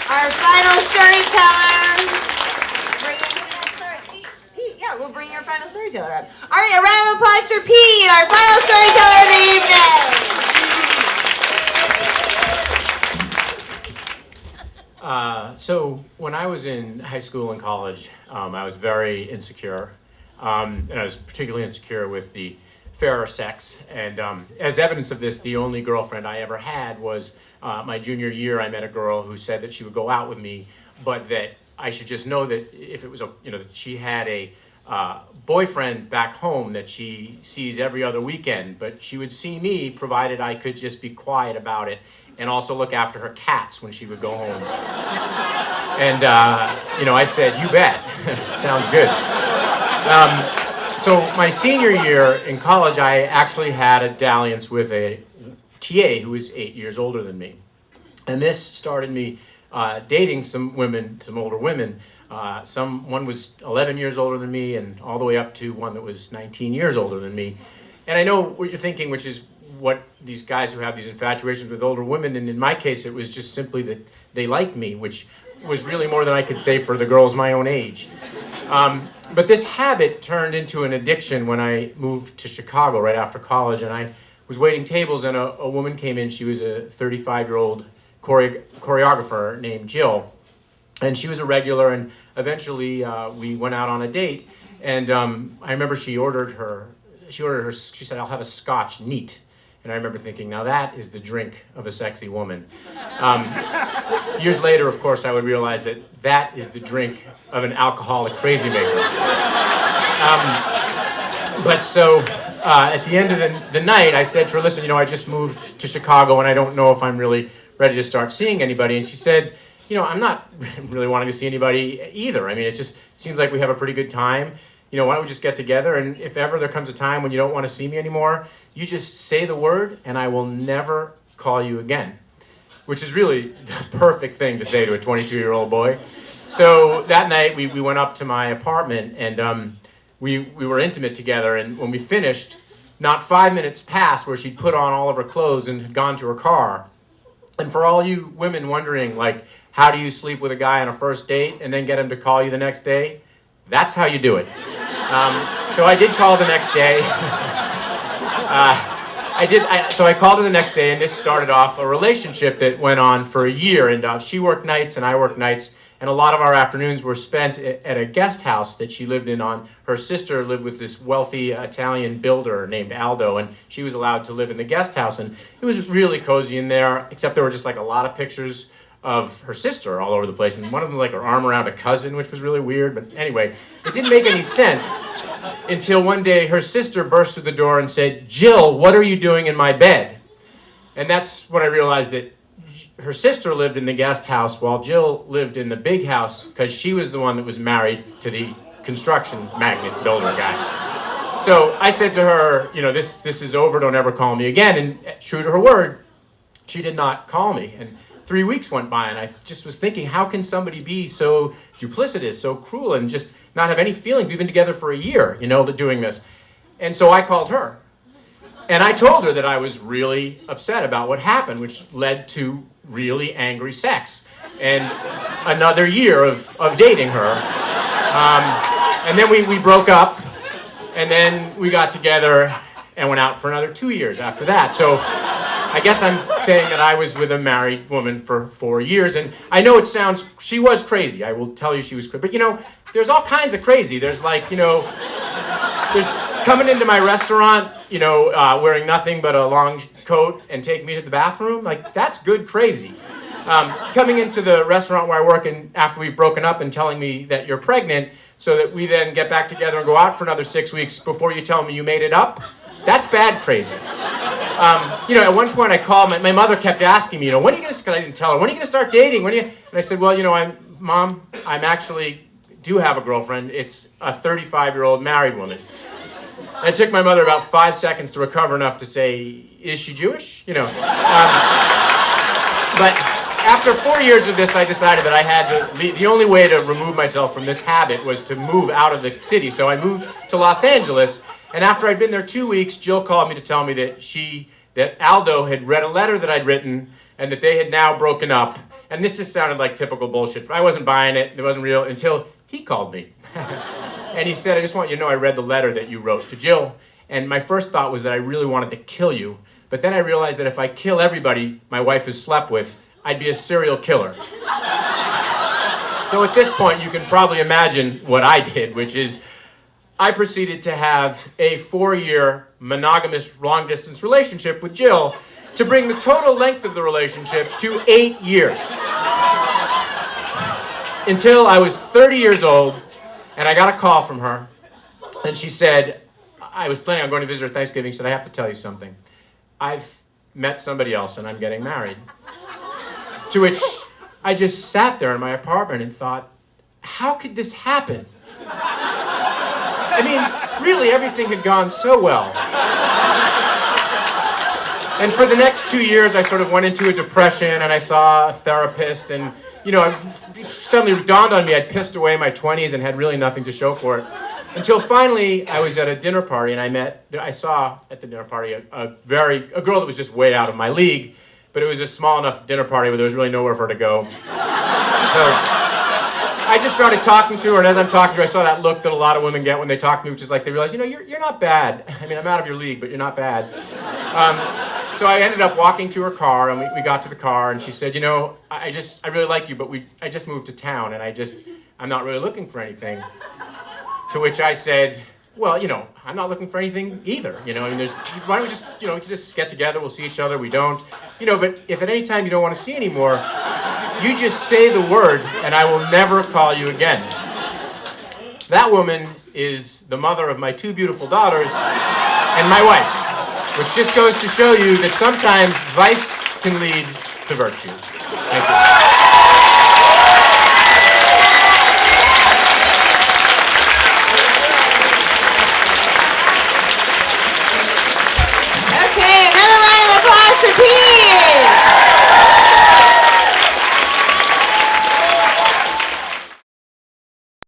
Our final storyteller. Pete, yeah, we'll bring your final storyteller up. All right, a round of applause for Pete, our final storyteller of the evening. So when I was in high school and college, I was very insecure, and I was particularly insecure with the fairer sex. And as evidence of this, the only girlfriend I ever had was my junior year. I met a girl who said that she would go out with me, but that I should just know that if it was that she had a boyfriend back home that she sees every other weekend, but she would see me provided I could just be quiet about it and also look after her cats when she would go home. And, I said, you bet. Sounds good. So my senior year in college, I actually had a dalliance with a TA who was 8 years older than me. And this started me dating some older women. One was 11 years older than me, and all the way up to one that was 19 years older than me. And I know what you're thinking, which is what these guys who have these infatuations with older women, and in my case, it was just simply that they liked me, which was really more than I could say for the girls my own age. But this habit turned into an addiction when I moved to Chicago right after college, and I was waiting tables, and a woman came in. She was a 35-year-old choreographer named Jill, and she was a regular, and eventually we went out on a date, and I remember she said, I'll have a scotch neat. And I remember thinking, now that is the drink of a sexy woman. Years later, of course, I would realize that is the drink of an alcoholic crazy maker. But so at the end of the night, I said to her, listen, I just moved to Chicago and I don't know if I'm really ready to start seeing anybody. And she said, I'm not really wanting to see anybody either. I mean, it just seems like we have a pretty good time. Why don't we just get together, and if ever there comes a time when you don't want to see me anymore, you just say the word and I will never call you again, which is really the perfect thing to say to a 22-year-old boy. So that night we went up to my apartment, and we were intimate together, and when we finished, not 5 minutes passed where she'd put on all of her clothes and had gone to her car. And for all you women wondering, how do you sleep with a guy on a first date and then get him to call you the next day? That's how you do it. So I did call the next day. So I called her the next day, and this started off a relationship that went on for a year. And she worked nights and I worked nights, and a lot of our afternoons were spent at a guest house that she lived in. Her sister lived with this wealthy Italian builder named Aldo, and she was allowed to live in the guest house. And it was really cozy in there, except there were just a lot of pictures of her sister all over the place, and one of them her arm around a cousin, which was really weird. But anyway, it didn't make any sense until one day her sister burst through the door and said, Jill, what are you doing in my bed? And that's when I realized that her sister lived in the guest house while Jill lived in the big house, because she was the one that was married to the construction magnate builder guy. So I said to her, this is over, don't ever call me again. And true to her word, she did not call me. And 3 weeks went by, and I just was thinking, how can somebody be so duplicitous, so cruel, and just not have any feelings? We've been together for a year, doing this. And so I called her. And I told her that I was really upset about what happened, which led to really angry sex and another year of dating her. And then we broke up, and then we got together and went out for another 2 years after that. So I guess I'm saying that I was with a married woman for 4 years, and I know she was crazy. I will tell you she was crazy. But, there's all kinds of crazy. There's there's coming into my restaurant, wearing nothing but a long coat and taking me to the bathroom. That's good crazy. Coming into the restaurant where I work, and after we've broken up, and telling me that you're pregnant so that we then get back together and go out for another 6 weeks before you tell me you made it up, that's bad crazy. At one point I called, my mother kept asking me, when are you going to, because I didn't tell her, when are you going to start dating? And I said, well, Mom, I'm actually do have a girlfriend. It's a 35-year-old married woman. And it took my mother about 5 seconds to recover enough to say, is she Jewish? But after 4 years of this, I decided that I had to, the only way to remove myself from this habit was to move out of the city. So I moved to Los Angeles, and after I'd been there 2 weeks, Jill called me to tell me that Aldo had read a letter that I'd written, and that they had now broken up, and this just sounded like typical bullshit. I wasn't buying it. It wasn't real until he called me. And he said, I just want you to know I read the letter that you wrote to Jill. And my first thought was that I really wanted to kill you. But then I realized that if I kill everybody my wife has slept with, I'd be a serial killer. So at this point, you can probably imagine what I did, which is I proceeded to have a 4-year monogamous long-distance relationship with Jill to bring the total length of the relationship to 8 years. Until I was 30 years old, and I got a call from her, and she said, I was planning on going to visit her Thanksgiving, she said, I have to tell you something. I've met somebody else and I'm getting married. To which I just sat there in my apartment and thought, how could this happen? I mean, really, everything had gone so well. And for the next 2 years, I sort of went into a depression and I saw a therapist and, it suddenly dawned on me I'd pissed away my 20s and had really nothing to show for it. Until finally, I was at a dinner party and I saw at the dinner party a girl that was just way out of my league, but it was a small enough dinner party where there was really nowhere for her to go. So I just started talking to her, and as I'm talking to her, I saw that look that a lot of women get when they talk to me, which is like they realize, you're not bad. I mean, I'm out of your league, but you're not bad. So I ended up walking to her car, and we got to the car, and she said, I really like you, but I just moved to town, and I'm not really looking for anything. To which I said, well, I'm not looking for anything either. Why don't we just, we can just get together, we'll see each other, we don't. But if at any time you don't want to see anymore, you just say the word, and I will never call you again. That woman is the mother of my 2 beautiful daughters and my wife. Which just goes to show you that sometimes vice can lead to virtue. Thank you.